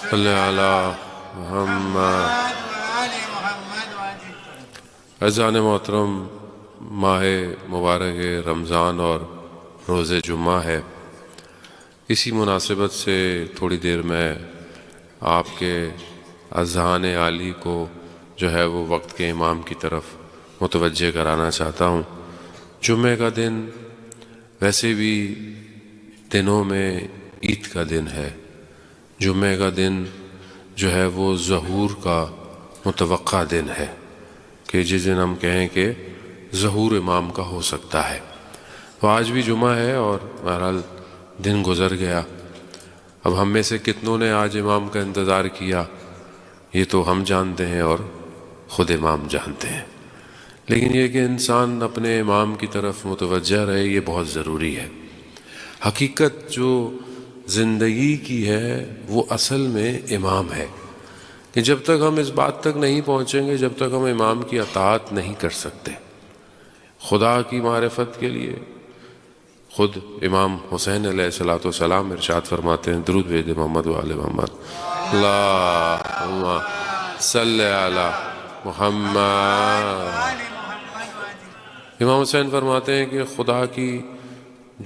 صلی علی محمد. عزیزان محترم، ماہ مبارک رمضان اور روز جمعہ ہے. اسی مناسبت سے تھوڑی دیر میں آپ کے اذہان عالی کو جو ہے وہ وقت کے امام کی طرف متوجہ کرانا چاہتا ہوں. جمعہ کا دن ویسے بھی دنوں میں عید کا دن ہے. جمعہ کا دن جو ہے وہ ظہور کا متوقع دن ہے کہ جس دن ہم کہیں کہ ظہور امام کا ہو سکتا ہے. تو آج بھی جمعہ ہے اور بہرحال دن گزر گیا. اب ہم میں سے کتنوں نے آج امام کا انتظار کیا یہ تو ہم جانتے ہیں اور خود امام جانتے ہیں. لیکن یہ کہ انسان اپنے امام کی طرف متوجہ رہے یہ بہت ضروری ہے. حقیقت جو زندگی کی ہے وہ اصل میں امام ہے کہ جب تک ہم اس بات تک نہیں پہنچیں گے، جب تک ہم امام کی اطاعت نہیں کر سکتے. خدا کی معرفت کے لیے خود امام حسین علیہ السلام ارشاد فرماتے ہیں، درود بھیج دے محمد و آل محمد، اللہم صلی علی محمد. امام حسین فرماتے ہیں کہ خدا کی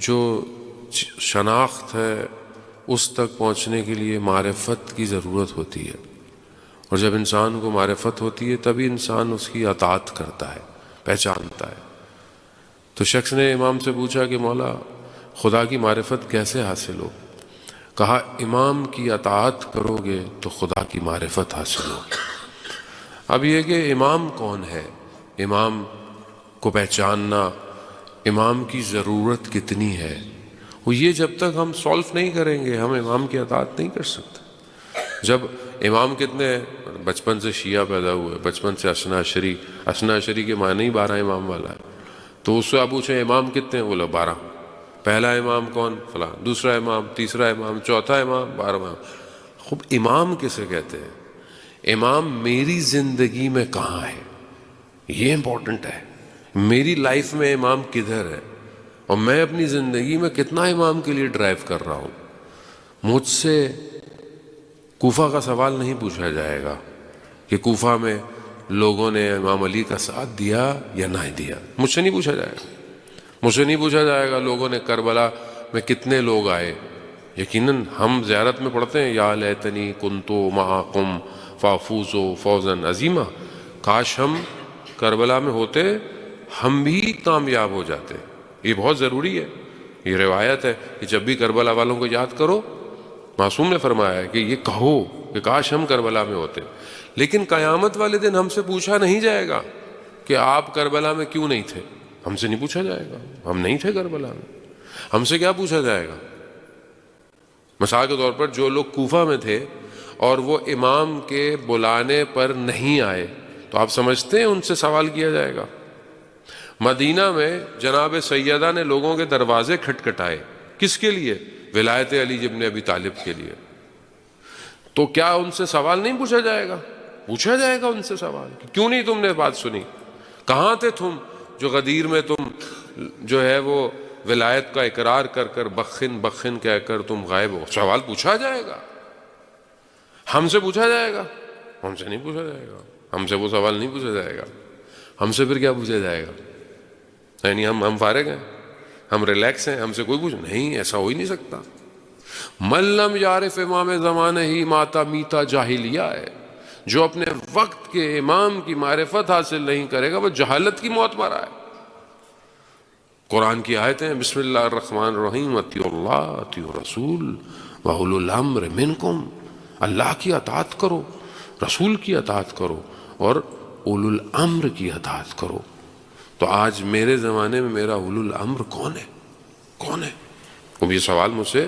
جو شناخت ہے اس تک پہنچنے کے لیے معرفت کی ضرورت ہوتی ہے، اور جب انسان کو معرفت ہوتی ہے تبھی انسان اس کی اطاعت کرتا ہے، پہچانتا ہے. تو شخص نے امام سے پوچھا کہ مولا خدا کی معرفت کیسے حاصل ہو؟ کہا امام کی اطاعت کرو گے تو خدا کی معرفت حاصل ہوگی. اب یہ کہ امام کون ہے، امام کو پہچاننا، امام کی ضرورت کتنی ہے، وہ یہ جب تک ہم سولف نہیں کریں گے ہم امام کی اطاعت نہیں کر سکتے. جب امام کتنے بچپن سے شیعہ پیدا ہوئے، بچپن سے اثنا عشری کے معنی 12 امام والا ہے. تو اس سے آپ پوچھیں امام کتنے ہیں، بولا 12. پہلا امام کون؟ فلاں. دوسرا امام، تیسرا امام، چوتھا امام، 12 امام. خوب امام کسے کہتے ہیں؟ امام میری زندگی میں کہاں ہے یہ امپورٹنٹ ہے. میری لائف میں امام کدھر ہے اور میں اپنی زندگی میں کتنا امام کے لیے ڈرائیو کر رہا ہوں. مجھ سے کوفہ کا سوال نہیں پوچھا جائے گا کہ کوفہ میں لوگوں نے امام علی کا ساتھ دیا یا نہ دیا، مجھ سے نہیں پوچھا جائے گا. مجھ سے نہیں پوچھا جائے گا لوگوں نے کربلا میں کتنے لوگ آئے. یقیناً ہم زیارت میں پڑھتے ہیں یا لیتنی کنتو معکم فافوزو فوزا عظیما، کاش ہم کربلا میں ہوتے ہم بھی کامیاب ہو جاتے. یہ بہت ضروری ہے. یہ روایت ہے کہ جب بھی کربلا والوں کو یاد کرو، معصوم نے فرمایا ہے کہ یہ کہو کہ کاش ہم کربلا میں ہوتے. لیکن قیامت والے دن ہم سے پوچھا نہیں جائے گا کہ آپ کربلا میں کیوں نہیں تھے. ہم سے نہیں پوچھا جائے گا، ہم نہیں تھے کربلا میں. ہم سے کیا پوچھا جائے گا؟ مثال کے طور پر جو لوگ کوفہ میں تھے اور وہ امام کے بلانے پر نہیں آئے تو آپ سمجھتے ہیں ان سے سوال کیا جائے گا؟ مدینہ میں جناب سیدہ نے لوگوں کے دروازے کھٹکھٹائے، کس کے لیے؟ ولایت علی ابن ابی طالب کے لیے. تو کیا ان سے سوال نہیں پوچھا جائے گا؟ پوچھا جائے گا ان سے سوال کہ کیوں نہیں تم نے بات سنی؟ کہاں تھے تم جو غدیر میں تم جو ہے وہ ولایت کا اقرار کر کر بخن بخن کہہ کر تم غائب ہو؟ سوال پوچھا جائے گا. ہم سے پوچھا جائے گا؟ ہم سے نہیں پوچھا جائے گا. ہم سے وہ سوال نہیں پوچھا جائے گا. ہم سے پھر کیا پوچھا جائے گا؟ یعنی ہم فارغ ہیں، ہم ریلیکس ہیں، ہم سے کوئی پوچھ نہیں. ایسا ہو ہی نہیں سکتا. من لم یعرف امام زمانہ ہی ماتا میتا جاہلیہ ہے. جو اپنے وقت کے امام کی معرفت حاصل نہیں کرے گا وہ جہالت کی موت مرا ہے. قرآن کی آیتیں ہیں، بسم اللہ الرحمن الرحیم، اطیعوا اللہ اطیعوا الرسول واولی الامر منکم. اللہ کی اطاعت کرو، رسول کی اطاعت کرو اور اولو الامر کی اطاعت کرو. تو آج میرے زمانے میں میرا اولو الامر کون ہے؟ کون ہے؟ اب یہ سوال مجھ سے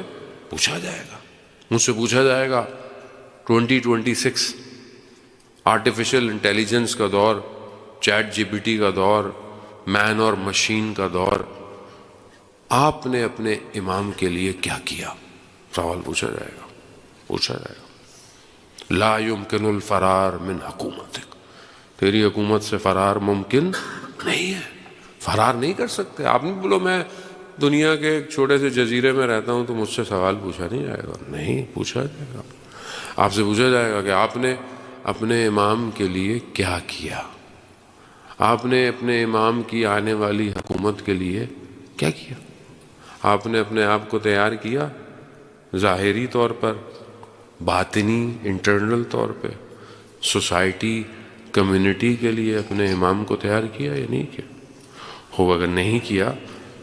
پوچھا جائے گا. مجھ سے پوچھا جائے گا 2026 آرٹیفیشل انٹیلیجنس کا دور، چیٹ جی پی ٹی کا دور، مین اور مشین کا دور، آپ نے اپنے امام کے لیے کیا کیا؟ سوال پوچھا جائے گا. پوچھا جائے گا. لا یمکن الفرار من حکومتک، تیری حکومت سے فرار ممکن نہیں ہے. فرار نہیں کر سکتے. آپ نہیں بولو میں دنیا کے ایک چھوٹے سے جزیرے میں رہتا ہوں تو مجھ سے سوال پوچھا نہیں جائے گا؟ نہیں پوچھا جائے گا. آپ سے پوچھا جائے گا کہ آپ نے اپنے امام کے لیے کیا کیا، آپ نے اپنے امام کی آنے والی حکومت کے لیے کیا کیا. آپ نے اپنے آپ کو تیار کیا ظاہری طور پر، باطنی انٹرنل طور پہ، سوسائٹی کمیونٹی کے لیے اپنے امام کو تیار کیا یا نہیں کیا؟ ہو اگر نہیں کیا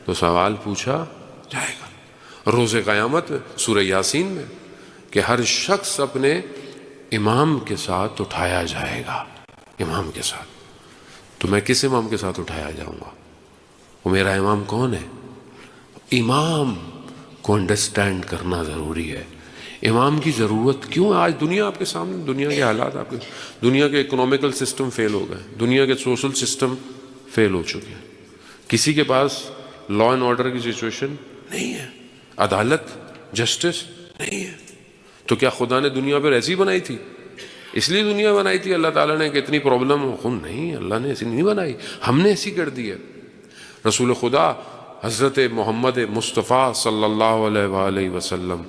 تو سوال پوچھا جائے گا روز قیامت میں، سورہ یاسین میں، کہ ہر شخص اپنے امام کے ساتھ اٹھایا جائے گا. امام کے ساتھ تو میں کس امام کے ساتھ اٹھایا جاؤں گا؟ وہ میرا امام کون ہے؟ امام کو انڈرسٹینڈ کرنا ضروری ہے. امام کی ضرورت کیوں ہے آج دنیا آپ کے سامنے؟ دنیا کے حالات آپ کے، دنیا کے اکنامیکل سسٹم فیل ہو گئے، دنیا کے سوشل سسٹم فیل ہو چکے ہیں. کسی کے پاس لا اینڈ آرڈر کی سچویشن نہیں ہے، عدالت جسٹس نہیں ہے. تو کیا خدا نے دنیا پہ ایسی بنائی تھی؟ اس لیے دنیا بنائی تھی اللہ تعالیٰ نے کہ اتنی پرابلم ہو؟ نہیں، اللہ نے ایسی نہیں بنائی، ہم نے ایسی کر دی ہے. رسول خدا حضرت محمد مصطفیٰ صلی اللہ علیہ وآلہ وسلم،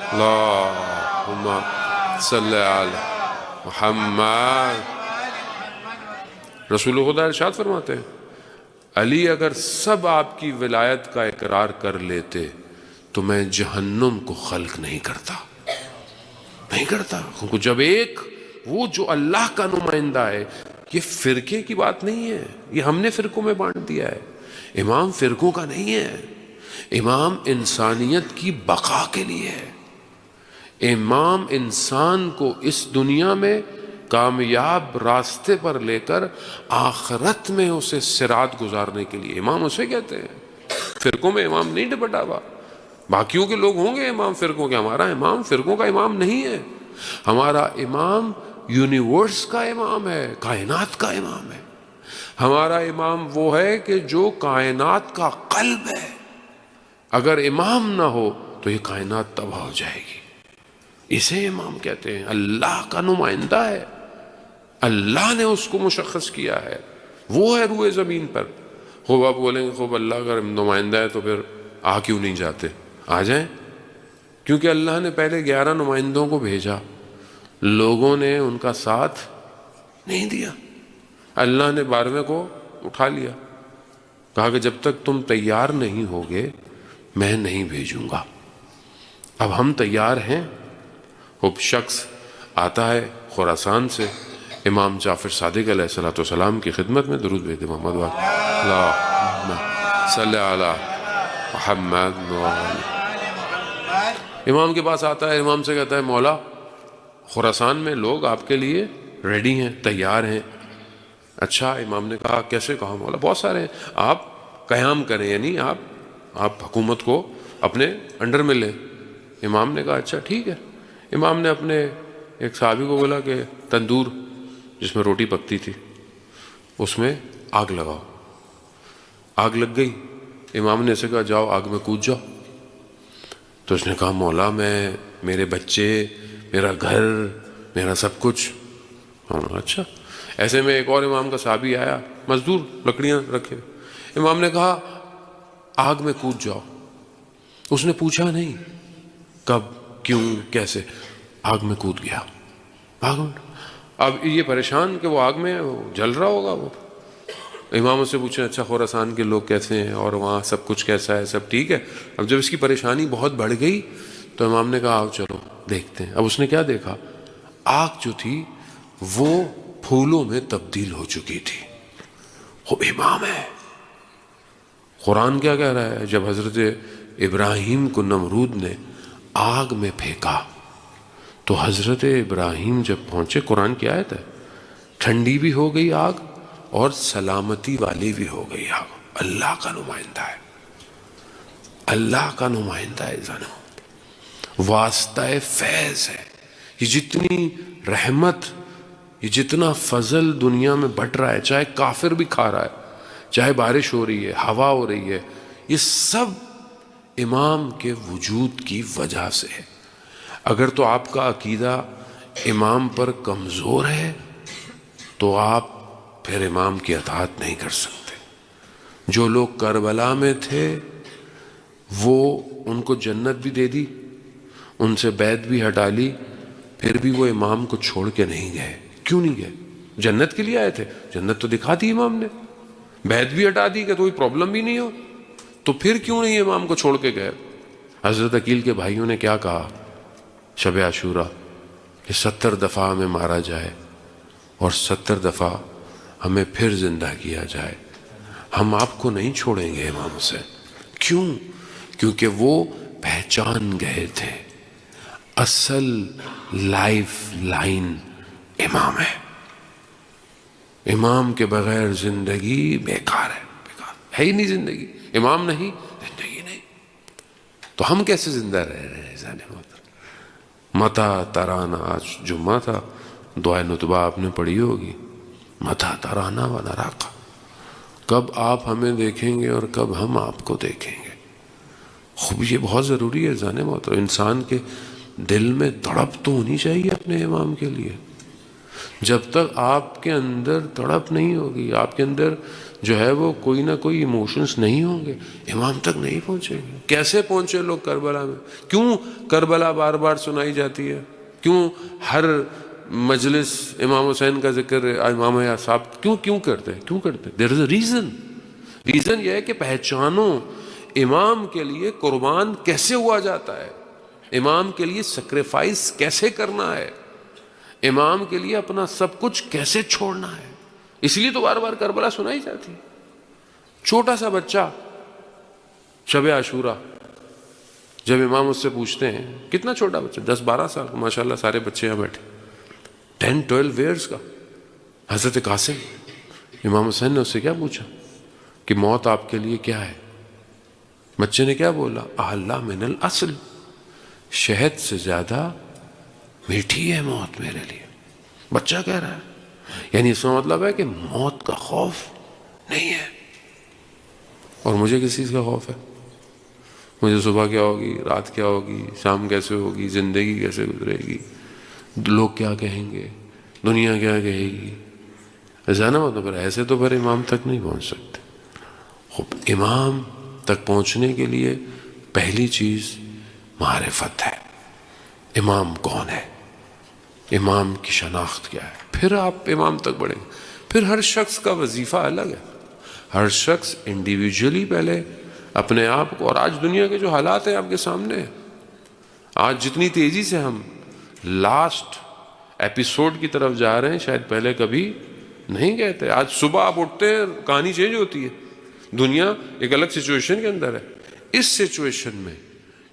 اللہم صلی علی محمد، رسول خدا ارشاد فرماتے ہیں علی اگر سب آپ کی ولایت کا اقرار کر لیتے تو میں جہنم کو خلق نہیں کرتا. جب ایک وہ جو اللہ کا نمائندہ ہے، یہ فرقے کی بات نہیں ہے، یہ ہم نے فرقوں میں بانٹ دیا ہے. امام فرقوں کا نہیں ہے، امام انسانیت کی بقا کے لیے ہے. امام انسان کو اس دنیا میں کامیاب راستے پر لے کر آخرت میں اسے صراط گزارنے کے لیے امام اسے کہتے ہیں. فرقوں میں امام نہیں ڈپٹا ہوا. باقیوں کے لوگ ہوں گے امام فرقوں کے، ہمارا امام فرقوں کا امام نہیں ہے. ہمارا امام یونیورس کا امام ہے، کائنات کا امام ہے. ہمارا امام وہ ہے کہ جو کائنات کا قلب ہے. اگر امام نہ ہو تو یہ کائنات تباہ ہو جائے گی. اسے امام کہتے ہیں. اللہ کا نمائندہ ہے، اللہ نے اس کو مشخص کیا ہے، وہ ہے روئے زمین پر. خوب آپ بولیں گے خوب اللہ کا نمائندہ ہے تو پھر آ کیوں نہیں جاتے؟ آ جائیں. کیونکہ اللہ نے پہلے 11 نمائندوں کو بھیجا، لوگوں نے ان کا ساتھ نہیں دیا. اللہ نے 12ویں کو اٹھا لیا، کہا کہ جب تک تم تیار نہیں ہوگے میں نہیں بھیجوں گا. اب ہم تیار ہیں. وہ شخص آتا ہے خراسان سے، امام جعفر صادق علیہ السلام کی خدمت میں درود بھیجتے محمد اللہم صلی علی محمد. امام کے پاس آتا ہے، امام سے کہتا ہے مولا خراسان میں لوگ آپ کے لیے ریڈی ہیں، تیار ہیں. اچھا، امام نے کہا کیسے؟ کہا مولا بہت سارے ہیں، آپ قیام کریں، یعنی آپ حکومت کو اپنے انڈر میں لیں. امام نے کہا اچھا ٹھیک ہے. امام نے اپنے ایک صحابی کو بولا کہ تندور جس میں روٹی پکتی تھی اس میں آگ لگاؤ. آگ لگ گئی. امام نے اسے کہا جاؤ آگ میں کود جاؤ. تو اس نے کہا مولا میرے بچے، میرا گھر، میرا سب کچھ. اچھا. ایسے میں ایک اور امام کا صحابی آیا، مزدور لکڑیاں رکھے. امام نے کہا آگ میں کود جاؤ. اس نے پوچھا نہیں کب، کیوں، کیسے، آگ میں کود گیا. آگ میں اب یہ پریشان کہ وہ آگ میں جل رہا ہوگا. وہ امام سے پوچھیں اچھا خراسان کے لوگ کیسے ہیں اور وہاں سب کچھ کیسا ہے؟ سب ٹھیک ہے. اب جب اس کی پریشانی بہت بڑھ گئی تو امام نے کہا آؤ چلو دیکھتے ہیں. اب اس نے کیا دیکھا؟ آگ جو تھی وہ پھولوں میں تبدیل ہو چکی تھی. وہ امام ہے. قرآن کیا کہہ رہا ہے؟ جب حضرت ابراہیم کو نمرود نے آگ میں پھینکا تو حضرت ابراہیم جب پہنچے، قرآن کی آیت ہے، ٹھنڈی بھی ہو گئی آگ اور سلامتی والی بھی ہو گئی آگ. اللہ کا نمائندہ ہے، اللہ کا نمائندہ ہے. واسطہ فیض ہے. یہ جتنی رحمت، یہ جتنا فضل دنیا میں بٹ رہا ہے، چاہے کافر بھی کھا رہا ہے، چاہے بارش ہو رہی ہے، ہوا ہو رہی ہے، یہ سب امام کے وجود کی وجہ سے ہے. اگر تو آپ کا عقیدہ امام پر کمزور ہے تو آپ پھر امام کی اطاعت نہیں کر سکتے. جو لوگ کربلا میں تھے وہ ان کو جنت بھی دے دی، ان سے بیعت بھی ہٹا لی، پھر بھی وہ امام کو چھوڑ کے نہیں گئے۔ کیوں نہیں گئے؟ جنت کے لیے آئے تھے، جنت تو دکھا دی امام نے، بیعت بھی ہٹا دی کہ کوئی پرابلم بھی نہیں ہو، تو پھر کیوں نہیں امام کو چھوڑ کے گئے؟ حضرت عقیل کے بھائیوں نے کیا کہا شب عاشورہ کہ 70 دفعہ ہمیں مارا جائے اور 70 دفعہ ہمیں پھر زندہ کیا جائے، ہم آپ کو نہیں چھوڑیں گے امام حسین۔ کیوں؟ کیونکہ وہ پہچان گئے تھے اصل لائف لائن امام ہے، امام کے بغیر زندگی بیکار ہے، بیکار ہے ہی نہیں زندگی، امام نہیں زندگی نہیں، تو ہم کیسے زندہ رہ رہے ہیں؟ متا ترانا، آج جمعہ تھا، دعائے نتبہ آپ نے پڑھی ہوگی، متا ترانا و نراقا، کب آپ ہمیں دیکھیں گے اور کب ہم آپ کو دیکھیں گے۔ خوب یہ بہت ضروری ہے جانے محترم، انسان کے دل میں تڑپ تو ہونی چاہیے اپنے امام کے لیے۔ جب تک آپ کے اندر تڑپ نہیں ہوگی، آپ کے اندر جو ہے وہ کوئی نہ کوئی ایموشنز نہیں ہوں گے، امام تک نہیں پہنچے گے۔ کیسے پہنچے لوگ کربلا میں؟ کیوں کربلا بار بار سنائی جاتی ہے؟ کیوں ہر مجلس امام حسین کا ذکر امام صاحب کیوں کرتے ہیں؟ دیر از اے ریزن یہ ہے کہ پہچانو امام کے لیے قربان کیسے ہوا جاتا ہے، امام کے لیے سیکریفائس کیسے کرنا ہے، امام کے لیے اپنا سب کچھ کیسے چھوڑنا ہے۔ اس لیے تو بار بار کربلا سنائی جاتی ہے۔ چھوٹا سا بچہ شب عاشورہ جب امام اس سے پوچھتے ہیں، کتنا چھوٹا بچہ، 10-12 سال کا، ماشاءاللہ سارے بچے یہاں بیٹھے، 10-12 ایئرس کا، حضرت قاسم، امام حسین نے اس سے کیا پوچھا کہ موت آپ کے لیے کیا ہے؟ بچے نے کیا بولا؟ احلی من الاصل، شہد سے زیادہ میٹھی ہے موت میرے لیے۔ بچہ کہہ رہا ہے، یعنی اس کا مطلب ہے کہ موت کا خوف نہیں ہے۔ اور مجھے کس چیز کا خوف ہے؟ مجھے صبح کیا ہوگی، رات کیا ہوگی، شام کیسے ہوگی، زندگی کیسے گزرے گی، لوگ کیا کہیں گے، دنیا کیا کہے گی، ایسا نا مطلب ایسے تو پھر امام تک نہیں پہنچ سکتے۔ خوب امام تک پہنچنے کے لیے پہلی چیز معرفت ہے، امام کون ہے، امام کی شناخت کیا ہے، پھر آپ امام تک بڑھیں گے۔ پھر ہر شخص کا وظیفہ الگ ہے، ہر شخص انڈیویجولی پہلے اپنے آپ کو، اور آج دنیا کے جو حالات ہیں آپ کے سامنے ہیں، آج جتنی تیزی سے ہم لاسٹ ایپیسوڈ کی طرف جا رہے ہیں شاید پہلے کبھی نہیں گئے تھے۔ آج صبح آپ اٹھتے ہیں کہانی چینج ہوتی ہے، دنیا ایک الگ سچویشن کے اندر ہے۔ اس سچویشن میں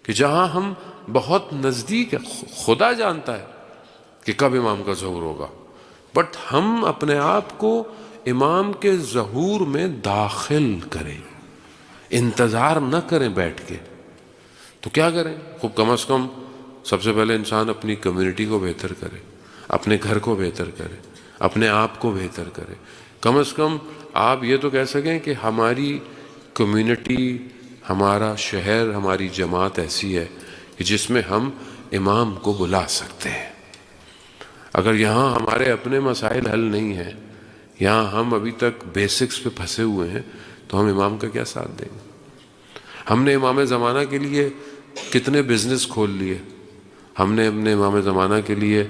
کہ جہاں ہم بہت نزدیک ہے، خدا جانتا ہے کہ کب امام کا ظہور ہوگا، بٹ ہم اپنے آپ کو امام کے ظہور میں داخل کریں، انتظار نہ کریں بیٹھ کے۔ تو کیا کریں؟ خوب کم از کم سب سے پہلے انسان اپنی کمیونٹی کو بہتر کرے، اپنے گھر کو بہتر کرے، اپنے آپ کو بہتر کرے۔ کم از کم آپ یہ تو کہہ سکیں کہ ہماری کمیونٹی، ہمارا شہر، ہماری جماعت ایسی ہے کہ جس میں ہم امام کو بلا سکتے ہیں۔ اگر یہاں ہمارے اپنے مسائل حل نہیں ہیں، یہاں ہم ابھی تک بیسکس پہ پھنسے ہوئے ہیں، تو ہم امام کا کیا ساتھ دیں گے؟ ہم نے امام زمانہ کے لیے کتنے بزنس کھول لیے، ہم نے اپنے امام زمانہ کے لیے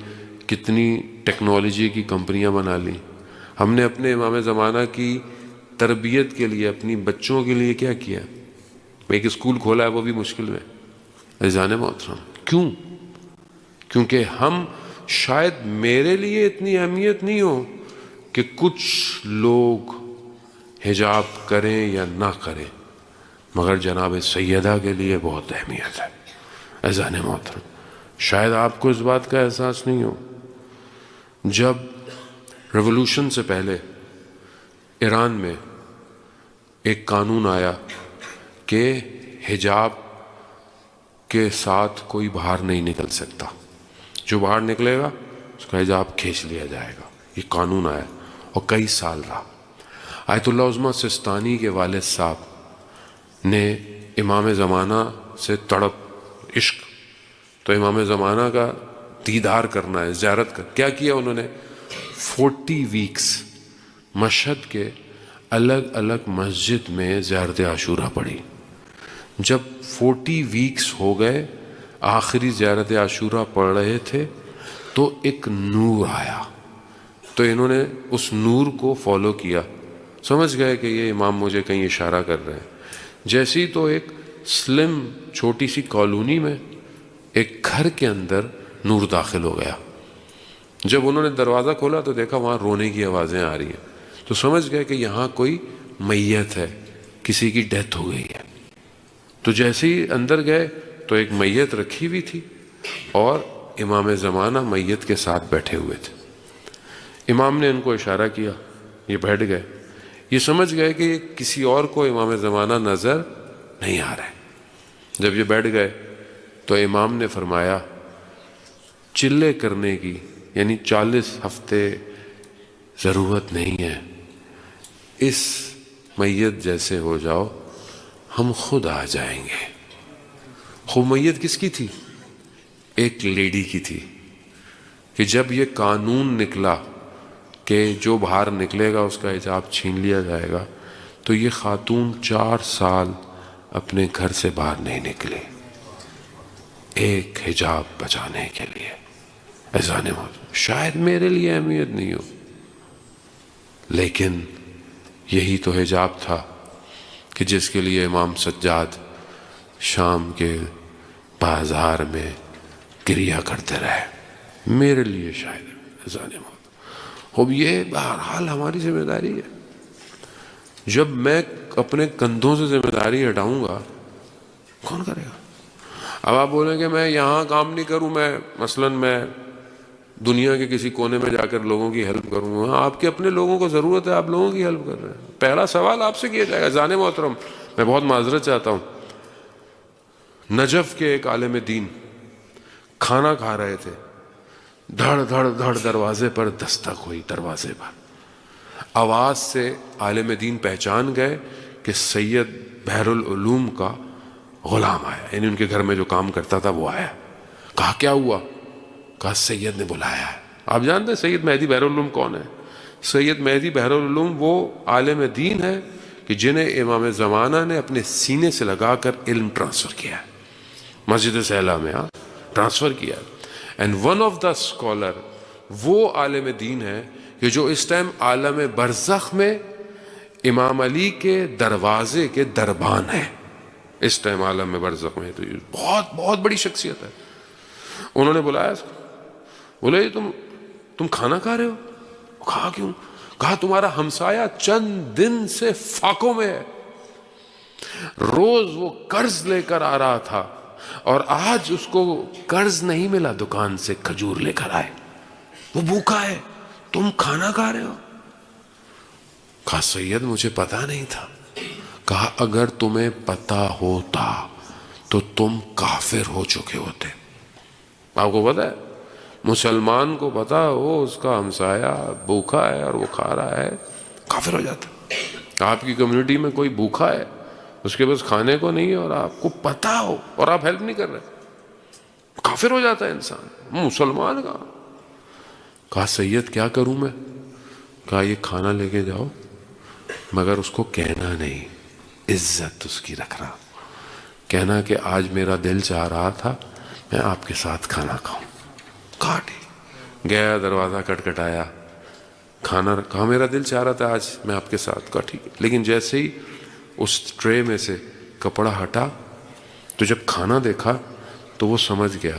کتنی ٹیکنالوجی کی کمپنیاں بنا لی، ہم نے اپنے امام زمانہ کی تربیت کے لیے، اپنی بچوں کے لیے کیا کیا؟ ایک اسکول کھولا ہے وہ بھی مشکل میں۔ عزیزان محترم، کیوں؟ کیونکہ ہم شاید میرے لیے اتنی اہمیت نہیں ہو کہ کچھ لوگ حجاب کریں یا نہ کریں، مگر جناب سیدہ کے لیے بہت اہمیت ہے۔ عزیزان محترم، شاید آپ کو اس بات کا احساس نہیں ہو، جب ریولوشن سے پہلے ایران میں ایک قانون آیا کہ حجاب کے ساتھ کوئی باہر نہیں نکل سکتا، جو باہر نکلے گا اس کا حجاب کھینچ لیا جائے گا، یہ قانون آیا اور کئی سال رہا۔ آیت اللہ عظمہ سستانی کے والد صاحب نے امام زمانہ سے تڑپ عشق، تو امام زمانہ کا دیدار کرنا ہے، زیارت کر، کیا کیا انہوں نے؟ 40 ویکس مشہد کے الگ الگ مسجد میں زیارت عاشورہ پڑھی، جب 40 ویکس ہو گئے، آخری زیارت عاشورہ پڑھ رہے تھے تو ایک نور آیا، تو انہوں نے اس نور کو فالو کیا، سمجھ گئے کہ یہ امام مجھے کہیں اشارہ کر رہے ہیں۔ جیسی تو ایک سلم چھوٹی سی کالونی میں ایک گھر کے اندر نور داخل ہو گیا۔ جب انہوں نے دروازہ کھولا تو دیکھا وہاں رونے کی آوازیں آ رہی ہیں، تو سمجھ گئے کہ یہاں کوئی میت ہے، کسی کی ڈیتھ ہو گئی ہے۔ تو جیسے ہی اندر گئے تو ایک میت رکھی ہوئی تھی اور امام زمانہ میت کے ساتھ بیٹھے ہوئے تھے۔ امام نے ان کو اشارہ کیا، یہ بیٹھ گئے، یہ سمجھ گئے کہ یہ کسی اور کو امام زمانہ نظر نہیں آ رہے۔ جب یہ بیٹھ گئے تو امام نے فرمایا چلے کرنے کی یعنی 40 ہفتے ضرورت نہیں ہے، اس میت جیسے ہو جاؤ، ہم خود آ جائیں گے۔ خوب میت کس کی تھی؟ ایک لیڈی کی تھی، کہ جب یہ قانون نکلا کہ جو باہر نکلے گا اس کا حجاب چھین لیا جائے گا، تو یہ خاتون 4 سال اپنے گھر سے باہر نہیں نکلی، ایک حجاب بچانے کے لیے۔ اذان موت شاید میرے لیے اہمیت نہیں ہو، لیکن یہی تو حجاب تھا کہ جس کے لیے امام سجاد شام کے بازار میں گریا کرتے رہے، میرے لیے شاید اذان موت۔ اب یہ بہرحال ہماری ذمہ داری ہے۔ جب میں اپنے کندھوں سے ذمہ داری ہٹاؤں گا، کون کرے گا؟ اب آپ بولیں کہ میں یہاں کام نہیں کروں، میں مثلاً میں دنیا کے کسی کونے میں جا کر لوگوں کی ہیلپ کروں گا۔ آپ کے اپنے لوگوں کو ضرورت ہے، آپ لوگوں کی ہیلپ کر رہے ہیں۔ پہلا سوال آپ سے کیا جائے گا۔ جانے محترم، میں بہت معذرت چاہتا ہوں، نجف کے ایک عالم دین کھانا کھا رہے تھے، دھڑ دھڑ دھڑ دروازے پر دستک ہوئی، دروازے پر آواز سے عالم دین پہچان گئے کہ سید بحر العلوم کا غلام آیا، یعنی ان کے گھر میں جو کام کرتا تھا وہ آیا۔ کہا کیا ہوا؟ کہا سید نے بلایا ہے۔ آپ جانتے ہیں سید مہدی بحر العلوم کون ہے؟ سید مہدی بحر العلوم وہ عالم دین ہے کہ جنہیں امام زمانہ نے اپنے سینے سے لگا کر علم ٹرانسفر کیا ہے، مسجد سہلا میں ٹرانسفر کیا ہے۔ And one of the scholar وہ عالم دین ہے کہ جو اس ٹائم عالم برزخ میں امام علی کے دروازے کے دربان ہے، اس ٹائم عالم برزخ میں۔ تو یہ بہت بہت بڑی شخصیت ہے۔ انہوں نے بلایا اس کو، بولے تم کھانا کھا رہے ہو؟ کہا کیوں؟ کہا تمہارا ہمسایہ چند دن سے فاقوں میں ہے، روز وہ قرض لے کر آ رہا تھا اور آج اس کو قرض نہیں ملا، دکان سے کھجور لے کر آئے، وہ بھوکا ہے، تم کھانا کھا رہے ہو؟ کہا سید مجھے پتا نہیں تھا۔ کہا اگر تمہیں پتا ہوتا تو تم کافر ہو چکے ہوتے۔ آپ کو پتا ہے مسلمان کو پتا ہو اس کا ہمسایہ بھوکا ہے اور وہ کھا رہا ہے، کافر ہو جاتا۔ آپ کی کمیونٹی میں کوئی بھوکا ہے، اس کے پاس کھانے کو نہیں ہے اور آپ کو پتا ہو اور آپ ہیلپ نہیں کر رہے، کافر ہو جاتا ہے انسان، مسلمان کا۔ کہا سید کیا کروں میں؟ کہا یہ کھانا لے کے جاؤ، مگر اس کو کہنا نہیں، عزت اس کی رکھنا، کہنا کہ آج میرا دل چاہ رہا تھا میں آپ کے ساتھ کھانا کھاؤں۔ کہا ٹھیک، گیا دروازہ کھٹکھٹایا، کھانا کہا میرا دل چاہ رہا تھا آج میں آپ کے ساتھ۔ کہا ٹھیک ہے، لیکن جیسے ہی اس ٹرے میں سے کپڑا ہٹا تو جب کھانا دیکھا تو وہ سمجھ گیا۔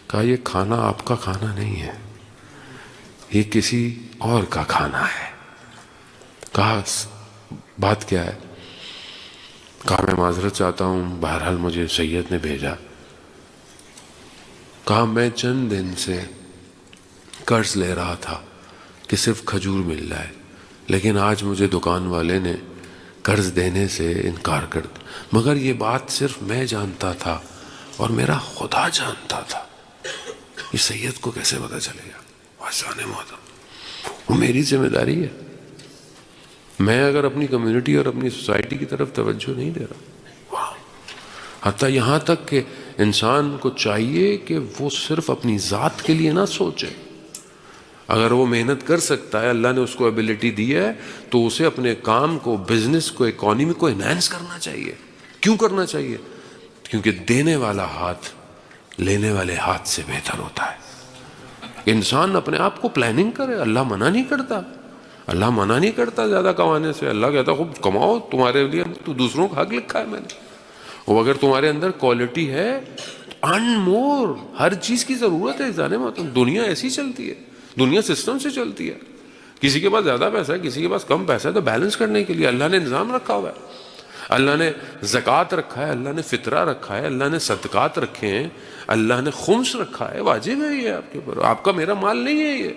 کہا یہ کھانا آپ کا کھانا نہیں ہے، یہ کسی اور کا کھانا ہے۔ کہا بات کیا ہے؟ کہا میں معذرت چاہتا ہوں، بہرحال مجھے سید نے بھیجا۔ کہا میں چند دن سے قرض لے رہا تھا کہ صرف کھجور مل جائے، لیکن آج مجھے دکان والے نے قرض دینے سے انکار کر دیا، مگر یہ بات صرف میں جانتا تھا اور میرا خدا جانتا تھا، یہ سید کو کیسے پتا چلے گا؟ آسان محترم، وہ میری ذمہ داری ہے۔ میں اگر اپنی کمیونٹی اور اپنی سوسائٹی کی طرف توجہ نہیں دے رہا، حتیٰ یہاں تک کہ انسان کو چاہیے کہ وہ صرف اپنی ذات کے لیے نہ سوچے۔ اگر وہ محنت کر سکتا ہے، اللہ نے اس کو ایبلٹی دی ہے، تو اسے اپنے کام کو، بزنس کو، اکانومی کو انہینس کرنا چاہیے۔ کیوں کرنا چاہیے؟ کیونکہ دینے والا ہاتھ لینے والے ہاتھ سے بہتر ہوتا ہے۔ انسان اپنے آپ کو پلاننگ کرے، اللہ منع نہیں کرتا، اللہ منع نہیں کرتا زیادہ کمانے سے، اللہ کہتا خوب کماؤ، تمہارے لیے تو دوسروں کا حق لکھا ہے میں نے، وہ اگر تمہارے اندر کوالٹی ہے ارن مور، ہر چیز کی ضرورت ہے جانے میں، دنیا ایسی چلتی ہے، دنیا سسٹم سے چلتی ہے، کسی کے پاس زیادہ پیسہ ہے کسی کے پاس کم پیسہ ہے، تو بیلنس کرنے کے لیے اللہ نے نظام رکھا ہوا ہے، اللہ نے زکوٰۃ رکھا ہے، اللہ نے فطرہ رکھا ہے، اللہ نے صدقات رکھے ہیں، اللہ نے خمس رکھا ہے، واجب ہے یہ آپ کے اوپر، آپ کا میرا مال نہیں ہے یہ۔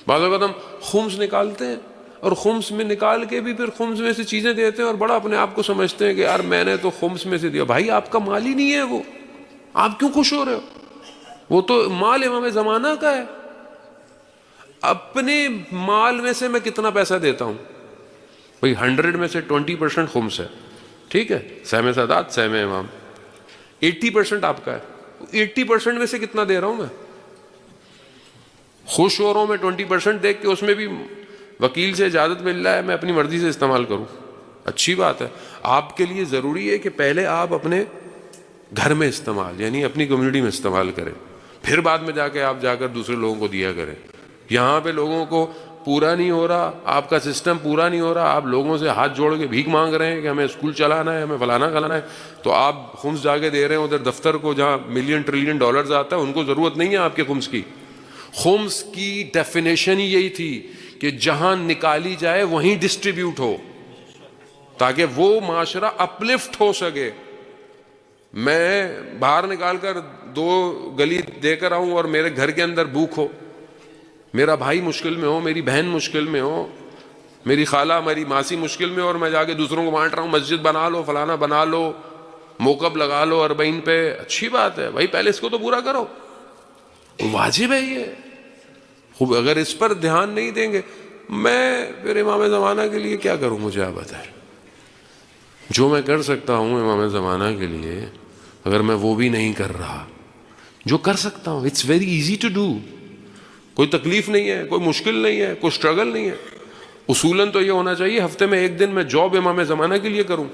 بعض اوقات ہم خمس نکالتے ہیں اور خمس میں نکال کے بھی پھر خمس میں سے چیزیں دیتے ہیں اور بڑا اپنے آپ کو سمجھتے ہیں کہ یار میں نے تو خمس میں سے دیا، بھائی آپ کا مال ہی نہیں ہے وہ، آپ کیوں خوش ہو رہے ہو؟ وہ تو مال امام زمانہ کا ہے۔ اپنے مال میں سے میں کتنا پیسہ دیتا ہوں بھائی، 100 میں سے 20% خمس ہے، ٹھیک ہے، سہم سادات سہم امام، 80% آپ کا ہے، 80% میں سے کتنا دے رہا ہوں میں؟ خوش ہو رہا ہوں میں 20% دیکھ کے، اس میں بھی وکیل سے اجازت مل رہا ہے میں اپنی مرضی سے استعمال کروں، اچھی بات ہے۔ آپ کے لیے ضروری ہے کہ پہلے آپ اپنے گھر میں استعمال، یعنی اپنی کمیونٹی میں استعمال کریں، پھر بعد میں جا کے آپ جا کر دوسرے لوگوں کو دیا کریں۔ یہاں پہ لوگوں کو پورا نہیں ہو رہا، آپ کا سسٹم پورا نہیں ہو رہا، آپ لوگوں سے ہاتھ جوڑ کے بھیک مانگ رہے ہیں کہ ہمیں اسکول چلانا ہے، ہمیں فلانا کھلانا ہے، تو آپ خمس جا کے دے رہے ہیں ادھر دفتر کو جہاں ملین ٹریلین ڈالرز آتا ہے، ان کو ضرورت نہیں ہے آپ کے خمس کی۔ خمس کی ڈیفینیشن ہی یہی تھی کہ جہاں نکالی جائے وہیں ڈسٹریبیوٹ ہو، تاکہ وہ معاشرہ اپلفٹ ہو سکے۔ میں باہر نکال کر 2 گلی دے کر آؤں اور میرے گھر کے اندر بھوک ہو، میرا بھائی مشکل میں ہو، میری بہن مشکل میں ہو، میری خالہ میری ماسی مشکل میں ہو، اور میں جا کے دوسروں کو بانٹ رہا ہوں مسجد بنا لو، فلانا بنا لو، موقب لگا لو 40 پہ، اچھی بات ہے بھائی، پہلے اس کو تو پورا کرو، واجب ہے یہ۔ خوب اگر اس پر دھیان نہیں دیں گے، میں پھر امام زمانہ کے لیے کیا کروں؟ مجھے آپ بتائیں، جو میں کر سکتا ہوں امام زمانہ کے لیے اگر میں وہ بھی نہیں کر رہا، جو کر سکتا ہوں، it's very easy to do, کوئی تکلیف نہیں ہے، کوئی مشکل نہیں ہے، کوئی سٹرگل نہیں ہے۔ اصولاً تو یہ ہونا چاہیے ہفتے میں 1 دن میں جاب امام زمانہ کے لیے کروں،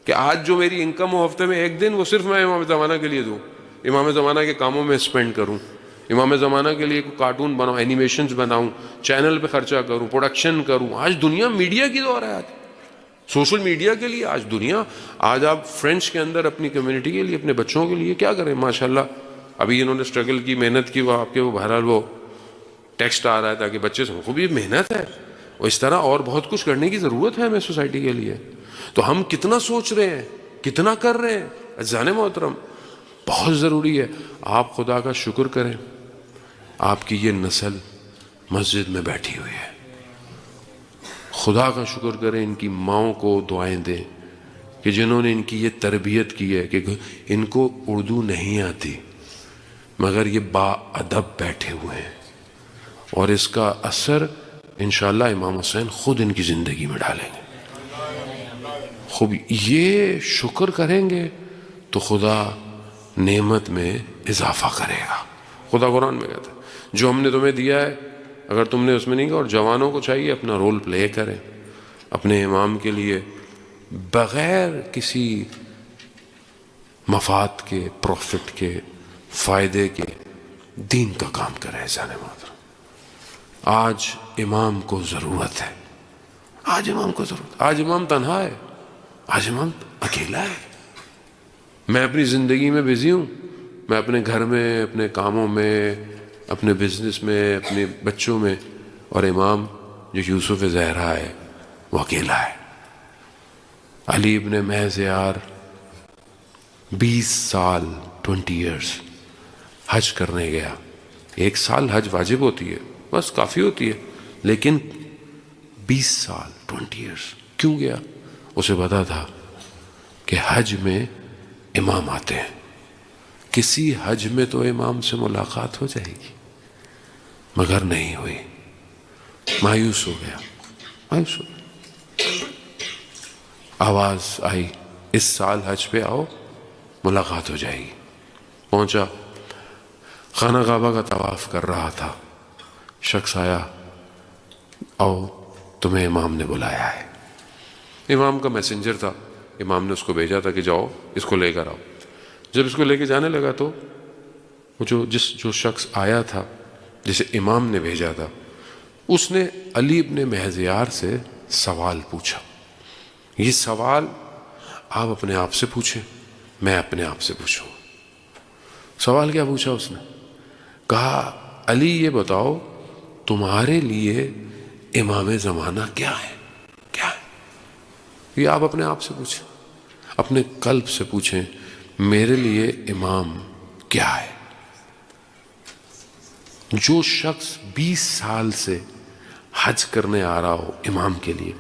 کہ آج جو میری انکم ہو ہفتے میں 1 دن وہ صرف میں امام زمانہ کے لیے دوں، امام زمانہ کے کاموں میں اسپینڈ کروں، امام زمانہ کے لیے کوئی کارٹون بناؤں، اینیمیشنز بناؤں، چینل پہ خرچہ کروں، پروڈکشن کروں۔ آج دنیا میڈیا کی دور ہے، آج سوشل میڈیا کے لیے آج دنیا، آج آپ فرینچ کے اندر اپنی کمیونٹی کے لیے، اپنے بچوں کے لیے کیا کریں؟ ماشاءاللہ ابھی انہوں نے اسٹرگل کی، محنت کی، وہ آپ کے وہ بہرحال وہ ٹیکسٹ آ رہا ہے تاکہ بچے سن، خوب یہ محنت ہے، اور اس طرح اور بہت کچھ کرنے کی ضرورت ہے ہمیں سوسائٹی کے لیے۔ تو ہم کتنا سوچ رہے ہیں، کتنا کر رہے ہیں؟ عزیزان محترم، بہت ضروری ہے آپ خدا کا شکر کریں، آپ کی یہ نسل مسجد میں بیٹھی ہوئی ہے، خدا کا شکر کریں، ان کی ماؤں کو دعائیں دیں کہ جنہوں نے ان کی یہ تربیت کی ہے، کہ ان کو اردو نہیں آتی مگر یہ با ادب بیٹھے ہوئے ہیں، اور اس کا اثر انشاءاللہ امام حسین خود ان کی زندگی میں ڈالیں گے۔ خوب یہ شکر کریں گے تو خدا نعمت میں اضافہ کرے گا۔ خدا قرآن میں کہتا ہے جو ہم نے تمہیں دیا ہے اگر تم نے اس میں نہیں کہا، اور جوانوں کو چاہیے اپنا رول پلے کریں اپنے امام کے لیے، بغیر کسی مفاد کے، پروفٹ کے، فائدے کے، دین کا کام کریں۔ جانے محترم، آج امام کو ضرورت ہے، آج امام کو ضرورت، آج امام تنہا ہے، آج امام اکیلا ہے۔ میں اپنی زندگی میں بزی ہوں، میں اپنے گھر میں، اپنے کاموں میں، اپنے بزنس میں، اپنے بچوں میں، اور امام جو یوسف زہرا ہے وہ اکیلا ہے۔ علی ابن محض یار 20 سال 20 ایئرس حج کرنے گیا، 1 سال حج واجب ہوتی ہے بس کافی ہوتی ہے، لیکن 20 سال 20 ایئرس کیوں گیا؟ اسے پتا تھا کہ حج میں امام آتے ہیں، کسی حج میں تو امام سے ملاقات ہو جائے گی، مگر نہیں ہوئی، مایوس ہو گیا، مایوس ہو گیا۔ آواز آئی اس سال حج پہ آؤ ملاقات ہو جائے گی۔ پہنچا، خانہ کعبہ کا طواف کر رہا تھا، شخص آیا، آؤ تمہیں امام نے بلایا ہے۔ امام کا میسنجر تھا، امام نے اس کو بھیجا تھا کہ جاؤ اس کو لے کر آؤ. جب اس کو لے کے جانے لگا تو وہ جو شخص آیا تھا جسے امام نے بھیجا تھا اس نے علی ابن مہذیار سے سوال پوچھا. یہ سوال آپ اپنے آپ سے پوچھیں، میں اپنے آپ سے پوچھوں. سوال کیا پوچھا اس نے؟ کہا علی یہ بتاؤ تمہارے لیے امام زمانہ کیا ہے؟ کیا ہے؟ یہ آپ اپنے آپ سے پوچھیں، اپنے قلب سے پوچھیں میرے لیے امام کیا ہے. جو شخص 20 سال سے حج کرنے آ رہا ہو امام کے لیے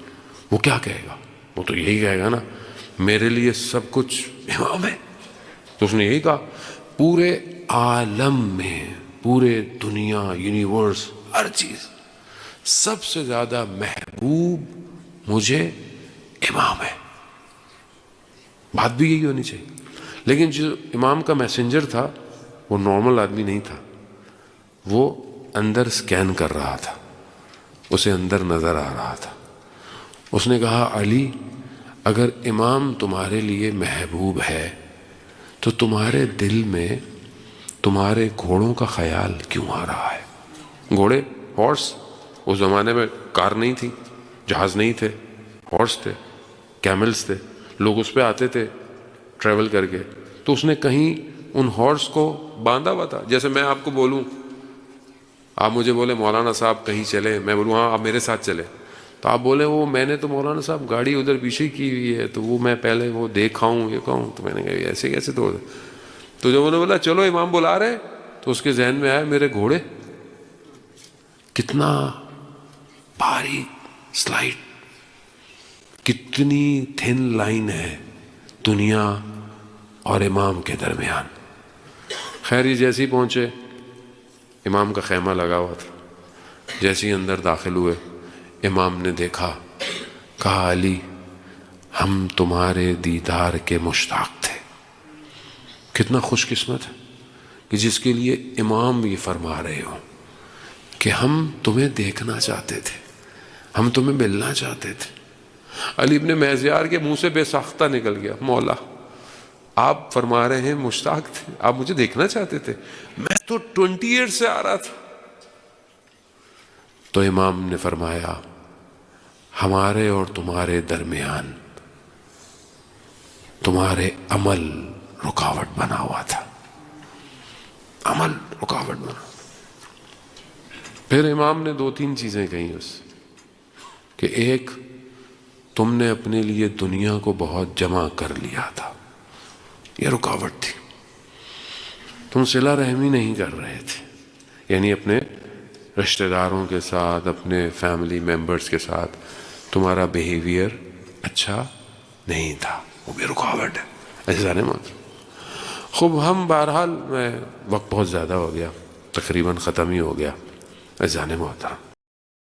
وہ کیا کہے گا؟ وہ تو یہی کہے گا نا میرے لیے سب کچھ امام ہے. تو اس نے یہی کہا پورے عالم میں، پورے دنیا، یونیورس، ہر چیز سب سے زیادہ محبوب مجھے امام ہے. بات بھی یہی ہونی چاہیے. لیکن جو امام کا میسنجر تھا وہ نارمل آدمی نہیں تھا، وہ اندر سکین کر رہا تھا، اسے اندر نظر آ رہا تھا. اس نے کہا علی اگر امام تمہارے لیے محبوب ہے تو تمہارے دل میں تمہارے گھوڑوں کا خیال کیوں آ رہا ہے؟ گھوڑے، ہارس، اس زمانے میں کار نہیں تھی، جہاز نہیں تھے، ہارس تھے، کیملز تھے، لوگ اس پہ آتے تھے ٹریول کر کے. تو اس نے کہیں ان ہارس کو باندھا ہوا تھا. جیسے میں آپ کو بولوں، آپ مجھے بولے مولانا صاحب کہیں چلے، میں بولوں ہاں آپ میرے ساتھ چلے، تو آپ بولے وہ میں نے تو مولانا صاحب گاڑی ادھر پیچھے کی ہوئی ہے تو وہ میں پہلے وہ دیکھا ہوں یہ کہوں. تو میں نے کہا ایسے کیسے توڑ دے. تو جب انہوں نے بولا چلو امام بلا رہے تو اس کے ذہن میں آیا میرے گھوڑے. کتنا باریک سلائٹ، کتنی تھن لائن ہے دنیا اور امام کے درمیان. خیر یہ جیسے ہی پہنچے امام کا خیمہ لگا ہوا تھا. جیسے ہی اندر داخل ہوئے امام نے دیکھا، کہا علی ہم تمہارے دیدار کے مشتاق تھے. کتنا خوش قسمت ہے کہ جس کے لیے امام یہ فرما رہے ہوں کہ ہم تمہیں دیکھنا چاہتے تھے، ہم تمہیں ملنا چاہتے تھے. علی ابن مہذیار کے منہ سے بے ساختہ نکل گیا مولا آپ فرما رہے ہیں مشتاق تھے، آپ مجھے دیکھنا چاہتے تھے، میں تو 20 ایئر سے آ رہا تھا. تو امام نے فرمایا ہمارے اور تمہارے درمیان تمہارے عمل رکاوٹ بنا ہوا تھا، عمل رکاوٹ بنا. پھر امام نے 2-3 چیزیں کہیں اس کہ ایک تم نے اپنے لیے دنیا کو بہت جمع کر لیا تھا، یہ رکاوٹ تھی. تم صلہ رحمی نہیں کر رہے تھے، یعنی اپنے رشتہ داروں کے ساتھ، اپنے فیملی ممبرز کے ساتھ تمہارا بیہیویئر اچھا نہیں تھا، وہ بھی رکاوٹ ہے. ایسا نہیں مانتے. خوب ہم بہرحال میں وقت بہت زیادہ ہو گیا، تقریباً ختم ہی ہو گیا. ایسا نہیں محترم